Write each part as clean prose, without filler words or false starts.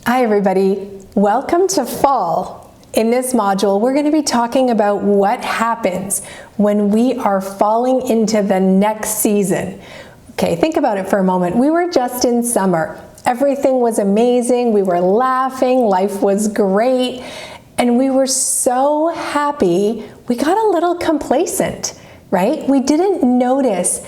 Hi everybody, welcome to fall. In this module, we're going to be talking about what happens when we are falling into the next season. Okay, think about it for a moment. We were just in summer. Everything was amazing. We were laughing. Life was great. And we were so happy. We got a little complacent, right? We didn't notice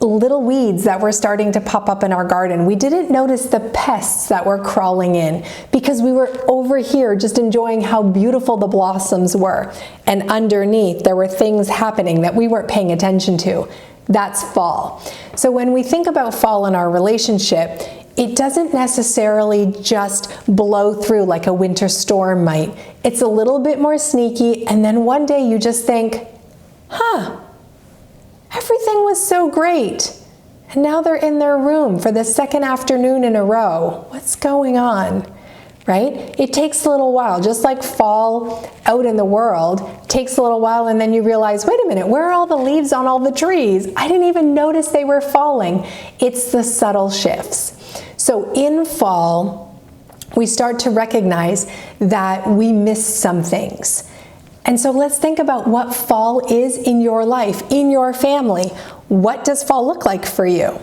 little weeds that were starting to pop up in our garden. We didn't notice the pests that were crawling in because we were over here just enjoying how beautiful the blossoms were. And underneath, there were things happening that we weren't paying attention to. That's fall. So when we think about fall in our relationship, it doesn't necessarily just blow through like a winter storm might. It's a little bit more sneaky, and then one day you just think, everything was so great. And now they're in their room for the second afternoon in a row. What's going on, right? It takes a little while, just like fall out in the world takes a little while, and then you realize, wait a minute, where are all the leaves on all the trees? I didn't even notice they were falling. It's the subtle shifts. So in fall, we start to recognize that we miss some things. And so let's think about what fall is in your life, in your family. What does fall look like for you?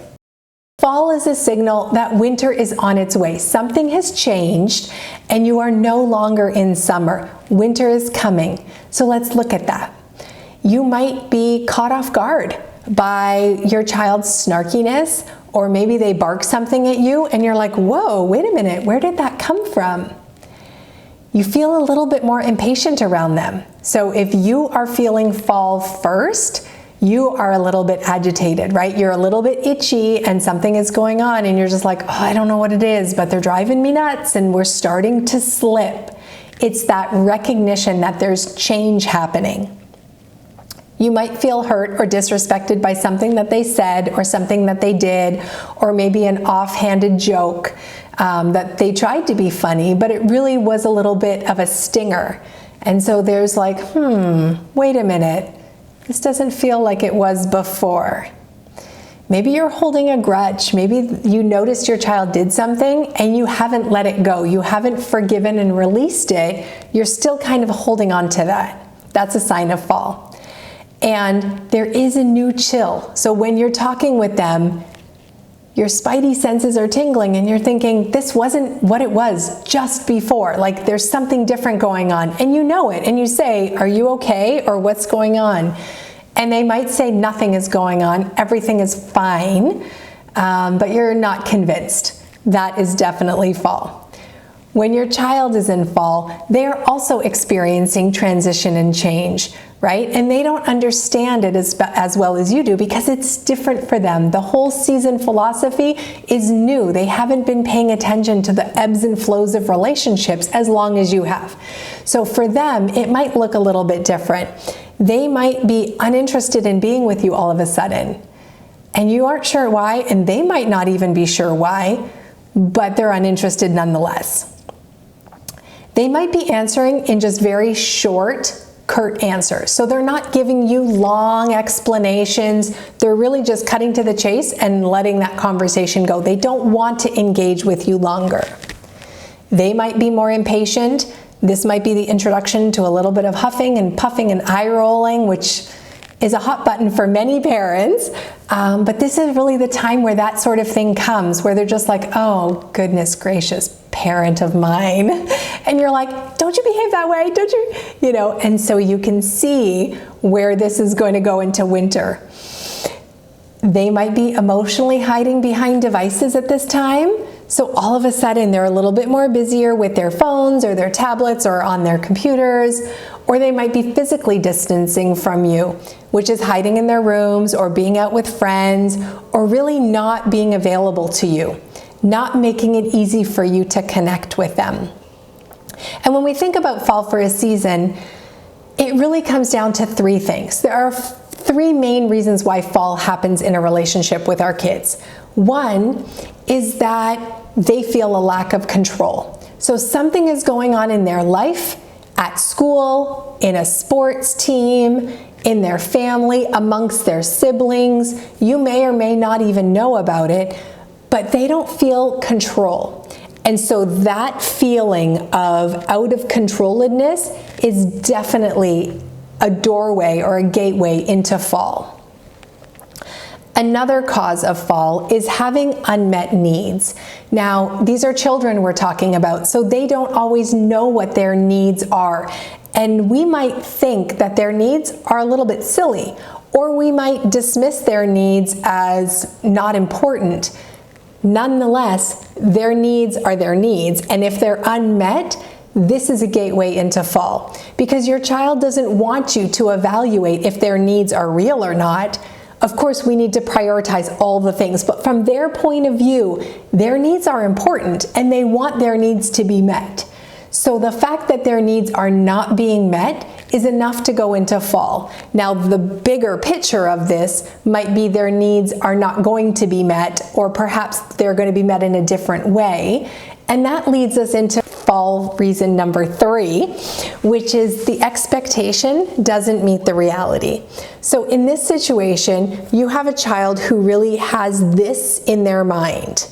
Fall is a signal that winter is on its way. Something has changed and you are no longer in summer. Winter is coming. So let's look at that. You might be caught off guard by your child's snarkiness, or maybe they bark something at you and you're like, whoa, wait a minute, where did that come from? You feel a little bit more impatient around them. So if you are feeling fall first, you are a little bit agitated, right? You're a little bit itchy and something is going on and you're just like, oh, I don't know what it is, but they're driving me nuts and we're starting to slip. It's that recognition that there's change happening. You might feel hurt or disrespected by something that they said or something that they did, or maybe an offhanded joke that they tried to be funny, but it really was a little bit of a stinger. And so there's like, wait a minute, this doesn't feel like it was before. Maybe you're holding a grudge. Maybe you noticed your child did something and you haven't let it go. You haven't forgiven and released it. You're still kind of holding on to that. That's a sign of fall. And there is a new chill. So when you're talking with them, your spidey senses are tingling and you're thinking, this wasn't what it was just before. Like there's something different going on, and you know it. And you say, are you okay? Or what's going on? And they might say nothing is going on. Everything is fine. But you're not convinced. That is definitely fall. When your child is in fall, they are also experiencing transition and change, right? And they don't understand it as well as you do because it's different for them. The whole season philosophy is new. They haven't been paying attention to the ebbs and flows of relationships as long as you have. So for them, it might look a little bit different. They might be uninterested in being with you all of a sudden, and you aren't sure why, and they might not even be sure why, but they're uninterested nonetheless. They might be answering in just very short, curt answers. So they're not giving you long explanations. They're really just cutting to the chase and letting that conversation go. They don't want to engage with you longer. They might be more impatient. This might be the introduction to a little bit of huffing and puffing and eye rolling, which is a hot button for many parents. But this is really the time where that sort of thing comes, where they're just like, oh, goodness gracious, parent of mine. And you're like, don't you behave that way? Don't you? And so you can see where this is going to go into winter. They might be emotionally hiding behind devices at this time. So all of a sudden they're a little bit more busier with their phones or their tablets or on their computers, or they might be physically distancing from you, which is hiding in their rooms or being out with friends, or really not being available to you, not making it easy for you to connect with them. And when we think about fall for a season, it really comes down to three things. There are three main reasons why fall happens in a relationship with our kids. One is that they feel a lack of control. So something is going on in their life, at school, in a sports team, in their family, amongst their siblings. You may or may not even know about it, but they don't feel control. And so that feeling of out of controlledness is definitely a doorway or a gateway into fall. Another cause of fall is having unmet needs. Now, these are children we're talking about, so they don't always know what their needs are. And we might think that their needs are a little bit silly, or we might dismiss their needs as not important. Nonetheless, their needs are their needs, and if they're unmet, this is a gateway into fall, because your child doesn't want you to evaluate if their needs are real or not. Of course, we need to prioritize all the things, but from their point of view, their needs are important and they want their needs to be met. So the fact that their needs are not being met is enough to go into fall. Now, the bigger picture of this might be their needs are not going to be met, or perhaps they're going to be met in a different way. And that leads us into fall reason number 3, which is the expectation doesn't meet the reality. So in this situation, you have a child who really has this in their mind.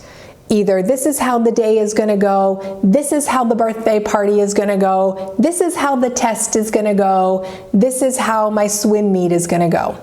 Either this is how the day is going to go, this is how the birthday party is going to go, this is how the test is going to go, this is how my swim meet is going to go.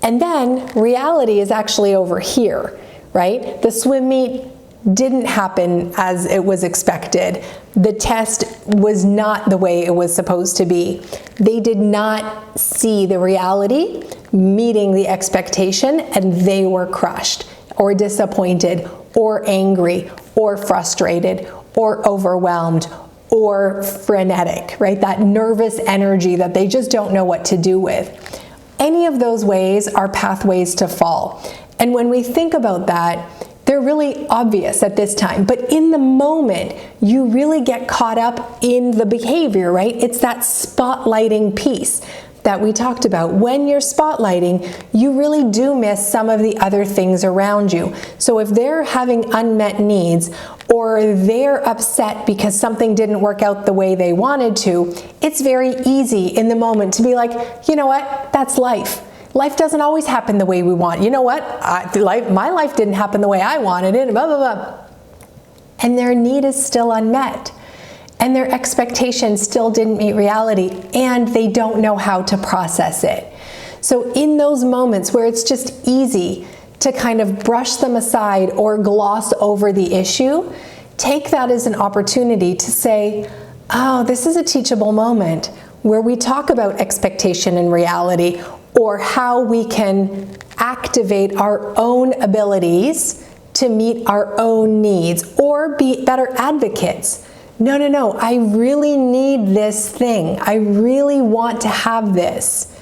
And then reality is actually over here, right? The swim meet didn't happen as it was expected. The test was not the way it was supposed to be. They did not see the reality meeting the expectation, and they were crushed or disappointed or angry or frustrated or overwhelmed or frenetic, right? That nervous energy that they just don't know what to do with. Any of those ways are pathways to fall. And when we think about that, they're really obvious at this time, but in the moment, you really get caught up in the behavior, right? It's that spotlighting piece that we talked about. When you're spotlighting, you really do miss some of the other things around you. So if they're having unmet needs, or they're upset because something didn't work out the way they wanted to, it's very easy in the moment to be like, you know what, that's life. Life doesn't always happen the way we want. You know what? My life didn't happen the way I wanted it, blah, blah, blah. And their need is still unmet. And their expectations still didn't meet reality, and they don't know how to process it. So in those moments where it's just easy to kind of brush them aside or gloss over the issue, take that as an opportunity to say, oh, this is a teachable moment where we talk about expectation and reality, or how we can activate our own abilities to meet our own needs, or be better advocates. No, I really need this thing. I really want to have this,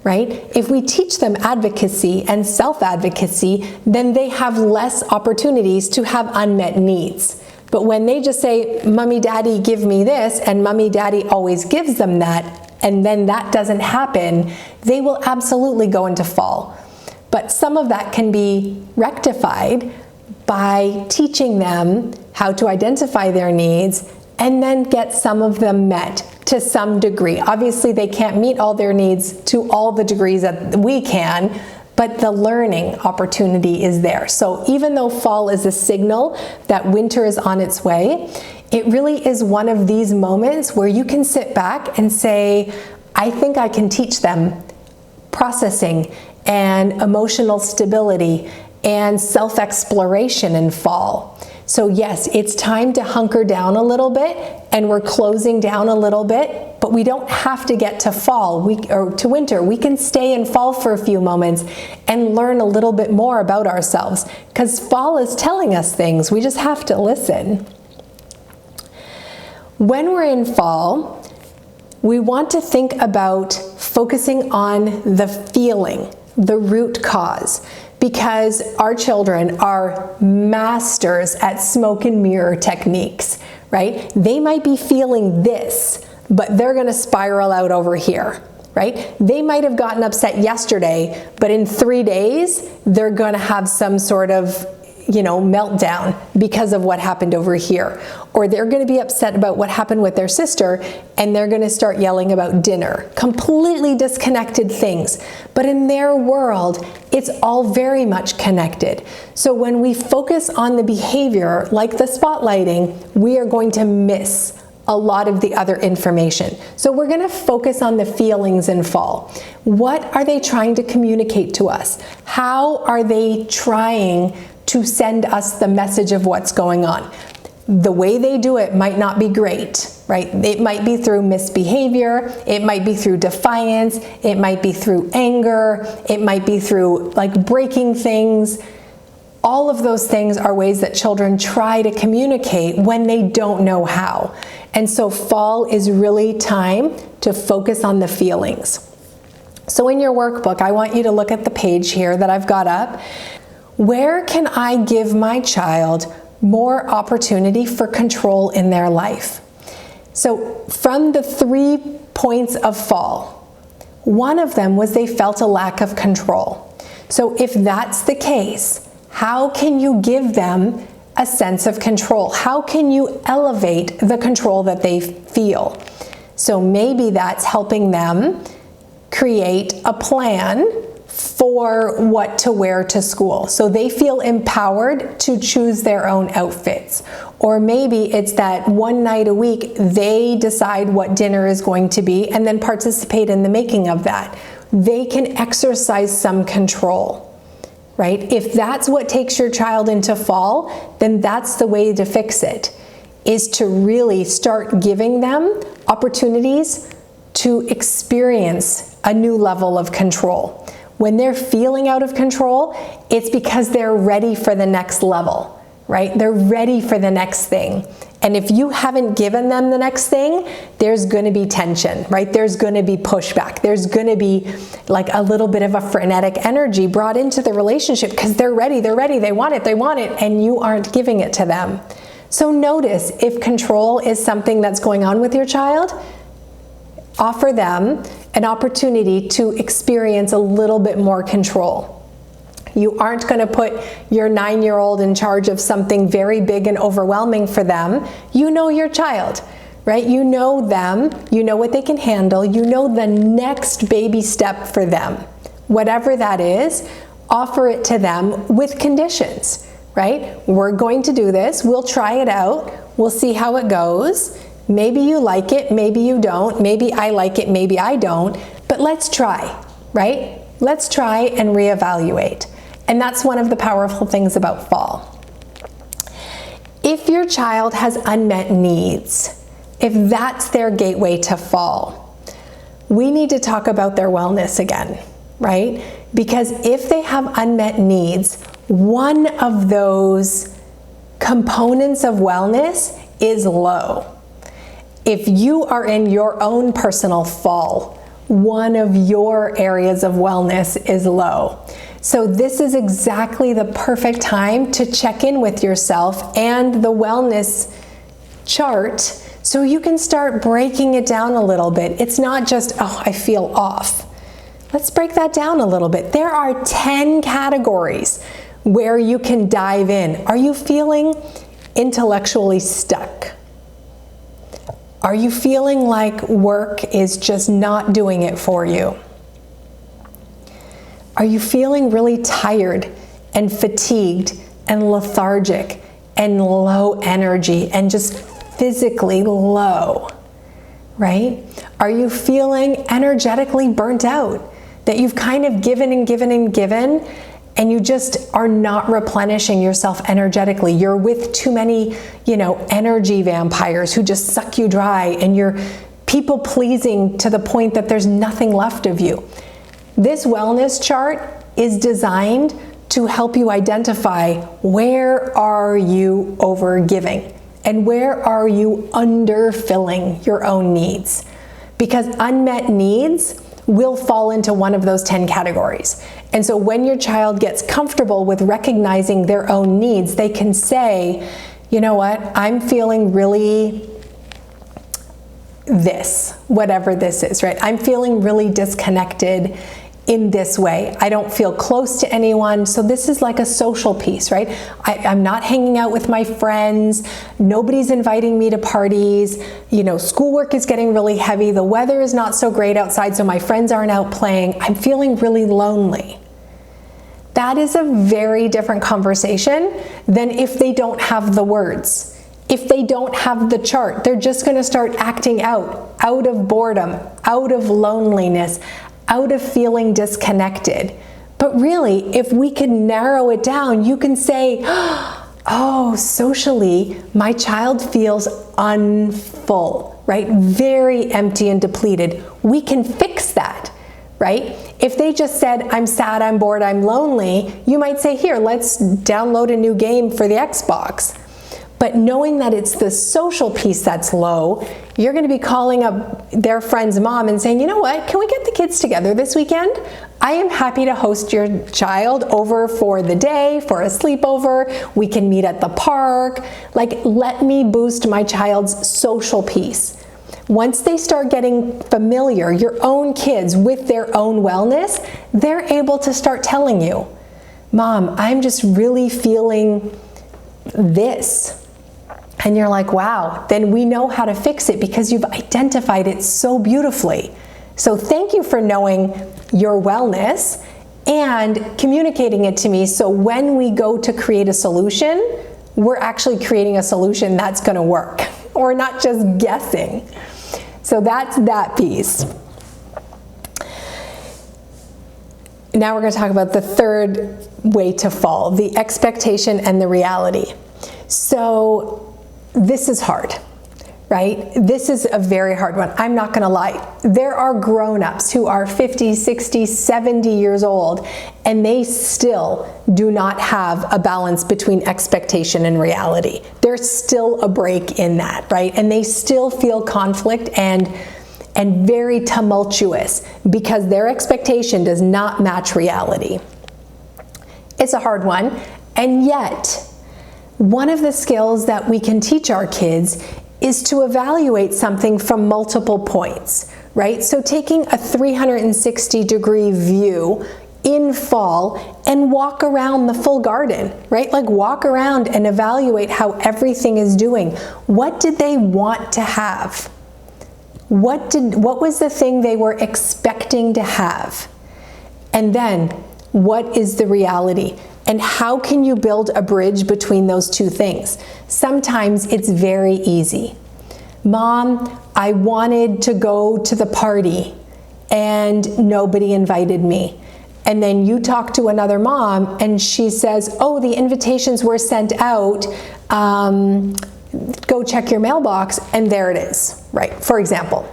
right? If we teach them advocacy and self-advocacy, then they have less opportunities to have unmet needs. But when they just say, Mommy, Daddy, give me this, and Mommy, Daddy always gives them that, and then that doesn't happen, they will absolutely go into fall. But some of that can be rectified by teaching them how to identify their needs and then get some of them met to some degree. Obviously, they can't meet all their needs to all the degrees that we can, but the learning opportunity is there. So even though fall is a signal that winter is on its way, it really is one of these moments where you can sit back and say, I think I can teach them processing and emotional stability and self-exploration in fall. So yes, it's time to hunker down a little bit, and we're closing down a little bit, but we don't have to get to fall or to winter. We can stay in fall for a few moments and learn a little bit more about ourselves, because fall is telling us things. We just have to listen. When we're in fall, we want to think about focusing on the feeling, the root cause, because our children are masters at smoke and mirror techniques, right? They might be feeling this, but they're going to spiral out over here, right? They might have gotten upset yesterday, but in 3 days, they're going to have some sort of meltdown because of what happened over here. Or they're going to be upset about what happened with their sister, and they're going to start yelling about dinner. Completely disconnected things. But in their world, it's all very much connected. So when we focus on the behavior, like the spotlighting, we are going to miss a lot of the other information. So we're going to focus on the feelings in fall. What are they trying to communicate to us? How are they trying to send us the message of what's going on? The way they do it might not be great, right? It might be through misbehavior, it might be through defiance, it might be through anger, it might be through like breaking things. All of those things are ways that children try to communicate when they don't know how. And so fall is really time to focus on the feelings. So in your workbook, I want you to look at the page here that I've got up. Where can I give my child more opportunity for control in their life? So from the 3 points of fall, one of them was they felt a lack of control. So if that's the case, how can you give them a sense of control? How can you elevate the control that they feel? So maybe that's helping them create a plan for what to wear to school. So they feel empowered to choose their own outfits. Or maybe it's that one night a week they decide what dinner is going to be and then participate in the making of that. They can exercise some control. Right? If that's what takes your child into fall, then that's the way to fix it, is to really start giving them opportunities to experience a new level of control. When they're feeling out of control, it's because they're ready for the next level, right? They're ready for the next thing. And if you haven't given them the next thing, there's going to be tension, right? There's going to be pushback. There's going to be like a little bit of a frenetic energy brought into the relationship because they're ready, they want it, and you aren't giving it to them. So notice if control is something that's going on with your child, offer them an opportunity to experience a little bit more control. You aren't going to put your 9-year-old in charge of something very big and overwhelming for them. You know your child, right? You know them, you know what they can handle, you know the next baby step for them. Whatever that is, offer it to them with conditions, right? We're going to do this, we'll try it out, we'll see how it goes. Maybe you like it, maybe you don't, maybe I like it, maybe I don't, but let's try, right? Let's try and reevaluate. And that's one of the powerful things about fall. If your child has unmet needs, if that's their gateway to fall, we need to talk about their wellness again, right? Because if they have unmet needs, one of those components of wellness is low. If you are in your own personal fall, one of your areas of wellness is low. So this is exactly the perfect time to check in with yourself and the wellness chart so you can start breaking it down a little bit. It's not just, oh, I feel off. Let's break that down a little bit. There are 10 categories where you can dive in. Are you feeling intellectually stuck? Are you feeling like work is just not doing it for you? Are you feeling really tired and fatigued and lethargic and low energy and just physically low, right? Are you feeling energetically burnt out, that you've kind of given and given and given, and you just are not replenishing yourself energetically? You're with too many, energy vampires who just suck you dry, and you're people pleasing to the point that there's nothing left of you. This wellness chart is designed to help you identify where are you overgiving and where are you underfilling your own needs. Because unmet needs will fall into one of those 10 categories. And so when your child gets comfortable with recognizing their own needs, they can say, you know what, I'm feeling really this, whatever this is, right? I'm feeling really disconnected in this way. I don't feel close to anyone. So this is like a social piece, right? I'm not hanging out with my friends. Nobody's inviting me to parties. You know, schoolwork is getting really heavy. The weather is not so great outside, so my friends aren't out playing. I'm feeling really lonely. That is a very different conversation than if they don't have the words. If they don't have the chart, they're just going to start acting out of boredom, out of loneliness, out of feeling disconnected. But really, if we could narrow it down, you can say, oh, socially, my child feels unfull, right? Very empty and depleted. We can fix that, right? If they just said, I'm sad, I'm bored, I'm lonely, you might say, here, let's download a new game for the Xbox. But knowing that it's the social piece that's low, you're going to be calling up their friend's mom and saying, you know what, can we get the kids together this weekend? I am happy to host your child over for the day, for a sleepover. We can meet at the park. Like, let me boost my child's social piece. Once they start getting familiar, your own kids, with their own wellness, they're able to start telling you, Mom, I'm just really feeling this. And you're like, wow, then we know how to fix it because you've identified it so beautifully. So thank you for knowing your wellness and communicating it to me. So when we go to create a solution, we're actually creating a solution that's going to work. Or not just guessing. So that's that piece. Now we're going to talk about the third way to fall, the expectation and the reality. So this is hard, right? This is a very hard one. I'm not going to lie. There are grown-ups who are 50, 60, 70 years old, and they still do not have a balance between expectation and reality. There's still a break in that, right? And they still feel conflict and very tumultuous because their expectation does not match reality. It's a hard one, and yet one of the skills that we can teach our kids is to evaluate something from multiple points, right? So taking a 360-degree view in fall and walk around the full garden, right? Like walk around and evaluate how everything is doing. What did they want to have? What was the thing they were expecting to have? And then, what is the reality? And how can you build a bridge between those two things? Sometimes it's very easy. Mom, I wanted to go to the party and nobody invited me. And then you talk to another mom and she says, oh, the invitations were sent out. Go check your mailbox, and there it is, right? For example.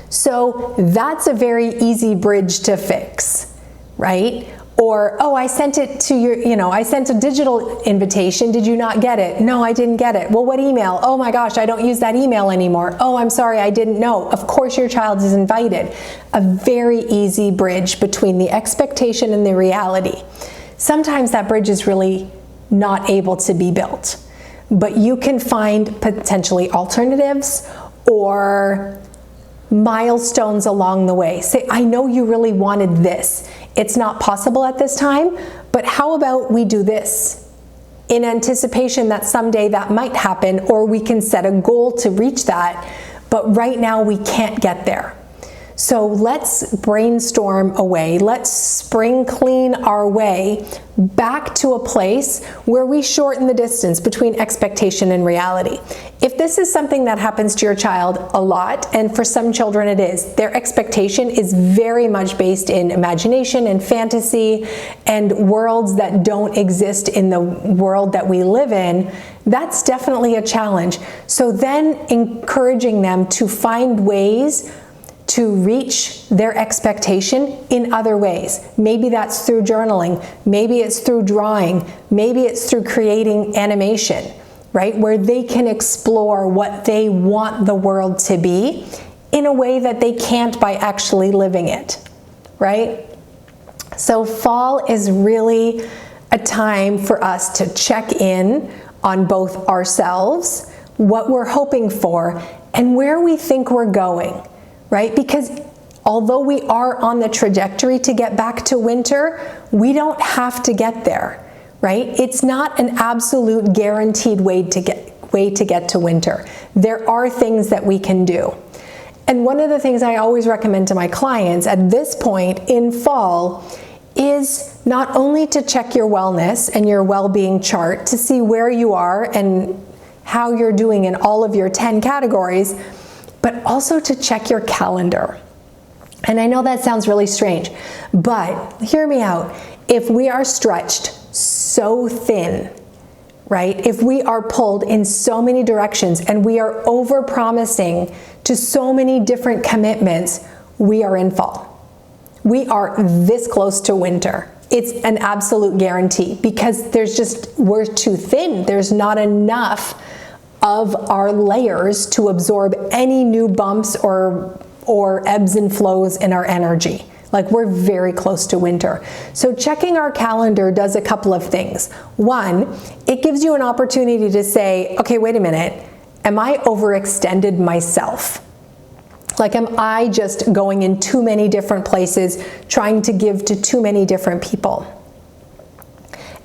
So that's a very easy bridge to fix, right? Or, oh, I sent it to your, I sent a digital invitation. Did you not get it? No, I didn't get it. Well, what email? Oh my gosh, I don't use that email anymore. Oh, I'm sorry, I didn't know. Of course your child is invited. A very easy bridge between the expectation and the reality. Sometimes that bridge is really not able to be built, but you can find potentially alternatives or milestones along the way. Say, I know you really wanted this. It's not possible at this time, but how about we do this in anticipation that someday that might happen, or we can set a goal to reach that, but right now we can't get there. So let's brainstorm a way. Let's spring clean our way back to a place where we shorten the distance between expectation and reality. If this is something that happens to your child a lot, and for some children it is, their expectation is very much based in imagination and fantasy and worlds that don't exist in the world that we live in, that's definitely a challenge. So then encouraging them to find ways to reach their expectation in other ways. Maybe that's through journaling, maybe it's through drawing, maybe it's through creating animation, right? Where they can explore what they want the world to be in a way that they can't by actually living it, right? So fall is really a time for us to check in on both ourselves, what we're hoping for, and where we think we're going. Right? Because although we are on the trajectory to get back to winter, we don't have to get there, right? It's not an absolute guaranteed way to get to winter. There are things that we can do. And one of the things I always recommend to my clients at this point in fall is not only to check your wellness and your well-being chart to see where you are and how you're doing in all of your 10 categories, but also to check your calendar. And I know that sounds really strange, but hear me out. If we are stretched so thin, right? If we are pulled in so many directions and we are over-promising to so many different commitments, we are in fall. We are this close to winter. It's an absolute guarantee because we're too thin. There's not enough of our layers to absorb any new bumps or ebbs and flows in our energy. Like, we're very close to winter. So checking our calendar does a couple of things. One, it gives you an opportunity to say, okay, wait a minute, am I overextended myself? Like, am I just going in too many different places, trying to give to too many different people?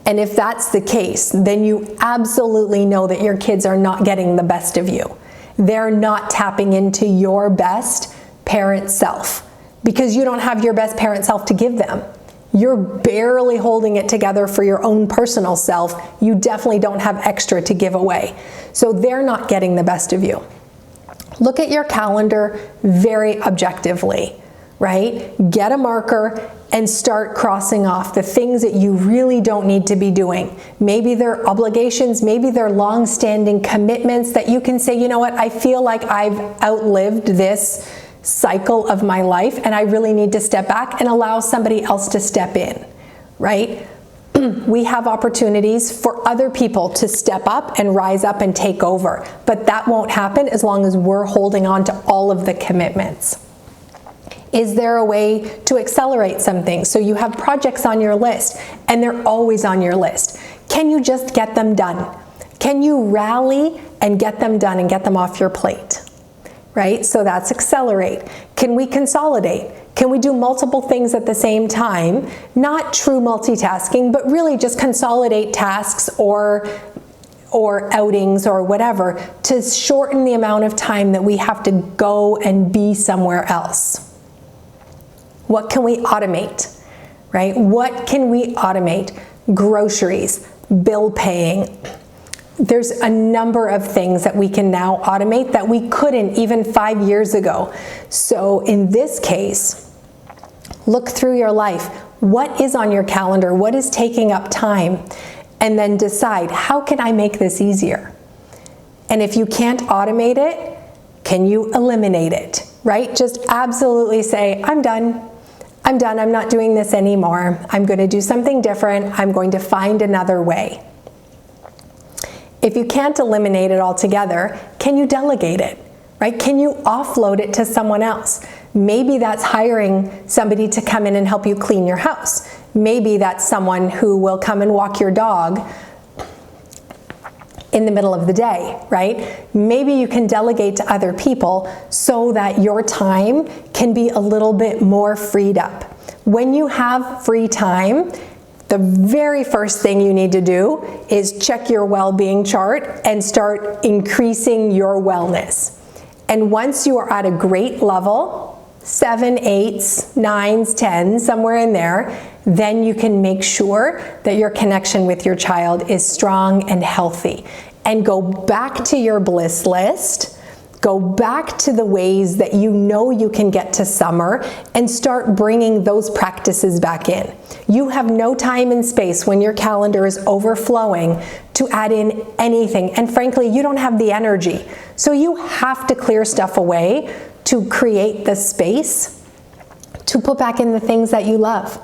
And if that's the case, then you absolutely know that your kids are not getting the best of you. They're not tapping into your best parent self because you don't have your best parent self to give them. You're barely holding it together for your own personal self. You definitely don't have extra to give away. So they're not getting the best of you. Look at your calendar very objectively, right? Get a marker and start crossing off the things that you really don't need to be doing. Maybe they're obligations, maybe they're long-standing commitments that you can say, you know what, I feel like I've outlived this cycle of my life and I really need to step back and allow somebody else to step in, right? We have opportunities for other people to step up and rise up and take over, but that won't happen as long as we're holding on to all of the commitments. Is there a way to accelerate something? So you have projects on your list and they're always on your list. Can you just get them done? Can you rally and get them done and get them off your plate? Right? So that's accelerate. Can we consolidate? Can we do multiple things at the same time? Not true multitasking, but really just consolidate tasks or outings or whatever to shorten the amount of time that we have to go and be somewhere else. What can we automate, right? What can we automate? Groceries, bill paying. There's a number of things that we can now automate that we couldn't even 5 years ago. So in this case, look through your life. What is on your calendar? What is taking up time? And then decide, how can I make this easier? And if you can't automate it, can you eliminate it, right? Just absolutely say, I'm done. I'm done. I'm not doing this anymore. I'm going to do something different. I'm going to find another way. If you can't eliminate it altogether, can you delegate it, right? Can you offload it to someone else? Maybe that's hiring somebody to come in and help you clean your house. Maybe that's someone who will come and walk your dog in the middle of the day, right? Maybe you can delegate to other people so that your time can be a little bit more freed up. When you have free time, the very first thing you need to do is check your well-being chart and start increasing your wellness. And once you are at a great level, 7, 8s, 9s, 10s, somewhere in there, then you can make sure that your connection with your child is strong and healthy. And go back to your bliss list, go back to the ways that you know you can get to summer and start bringing those practices back in. You have no time and space when your calendar is overflowing to add in anything. And frankly, you don't have the energy. So you have to clear stuff away to create the space to put back in the things that you love,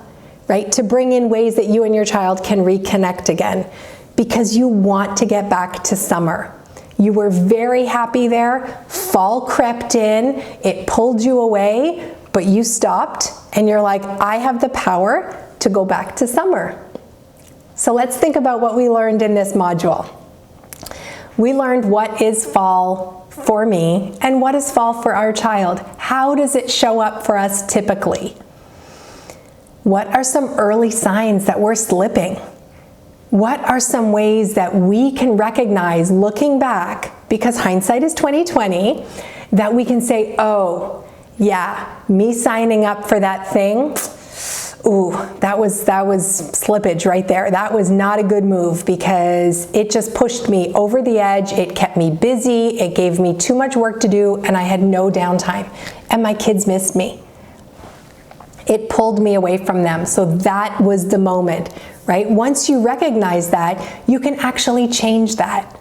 right? To bring in ways that you and your child can reconnect again because you want to get back to summer. You were very happy there. Fall crept in, it pulled you away, but you stopped and you're like, I have the power to go back to summer. So let's think about what we learned in this module. We learned what is fall for me and what is fall for our child. how does it show up for us typically? What are some early signs that we're slipping? What are some ways that we can recognize looking back, because hindsight is 20/20, that we can say, oh, yeah, me signing up for that thing, ooh, that was slippage right there. That was not a good move because it just pushed me over the edge. It kept me busy. It gave me too much work to do, and I had no downtime. And my kids missed me. It pulled me away from them. So that was the moment, right? Once you recognize that, you can actually change that.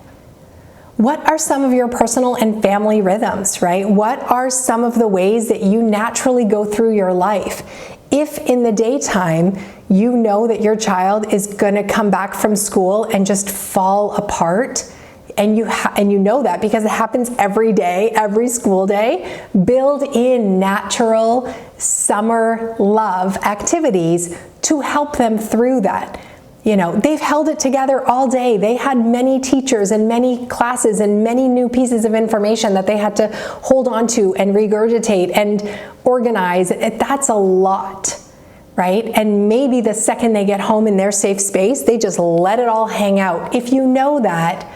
What are some of your personal and family rhythms, right? What are some of the ways that you naturally go through your life? If in the daytime you know that your child is going to come back from school and just fall apart, and you know that because it happens every day, every school day, build in natural summer love activities to help them through that. You know, they've held it together all day. They had many teachers and many classes and many new pieces of information that they had to hold on to and regurgitate and organize. That's a lot, right? And maybe the second they get home in their safe space, they just let it all hang out. If you know that,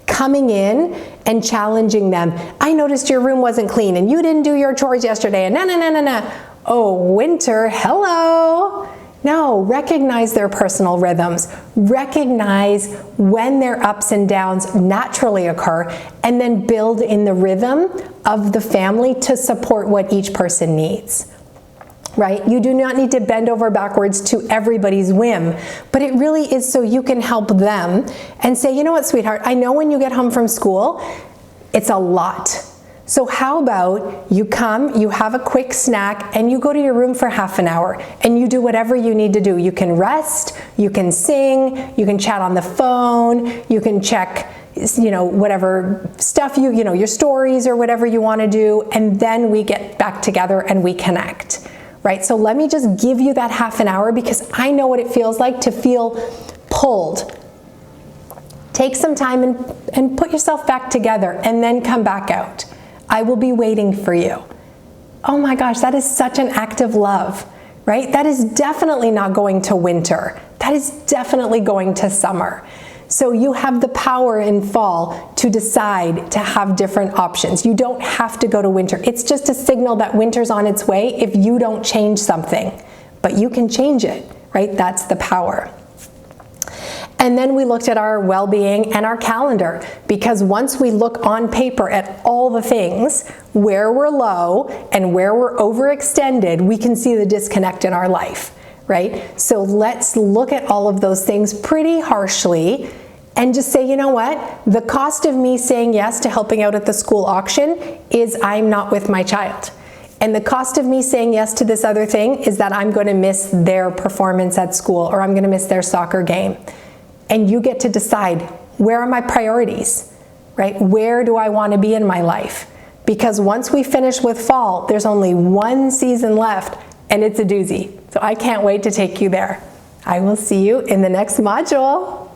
coming in and challenging them, I noticed your room wasn't clean and you didn't do your chores yesterday and na. Oh, winter, hello. No, recognize their personal rhythms. Recognize when their ups and downs naturally occur, and then build in the rhythm of the family to support what each person needs. Right? You do not need to bend over backwards to everybody's whim, but it really is so you can help them and say, you know what, sweetheart, I know when you get home from school, it's a lot. So how about you come, you have a quick snack, and you go to your room for half an hour, and you do whatever you need to do. You can rest, you can sing, you can chat on the phone, you can check, you know, whatever stuff you know, your stories or whatever you want to do, and then we get back together and we connect, right? So let me just give you that half an hour because I know what it feels like to feel pulled. Take some time and put yourself back together and then come back out. I will be waiting for you. Oh my gosh, that is such an act of love, right? That is definitely not going to winter. That is definitely going to summer. So you have the power in fall to decide to have different options. You don't have to go to winter. It's just a signal that winter's on its way if you don't change something. But you can change it, right? That's the power. And then we looked at our well-being and our calendar, because once we look on paper at all the things, where we're low and where we're overextended, we can see the disconnect in our life, right? So let's look at all of those things pretty harshly and just say, you know what? The cost of me saying yes to helping out at the school auction is I'm not with my child. And the cost of me saying yes to this other thing is that I'm going to miss their performance at school, or I'm going to miss their soccer game. And you get to decide, where are my priorities, right? Where do I want to be in my life? Because once we finish with fall, there's only one season left, and it's a doozy. So I can't wait to take you there. I will see you in the next module.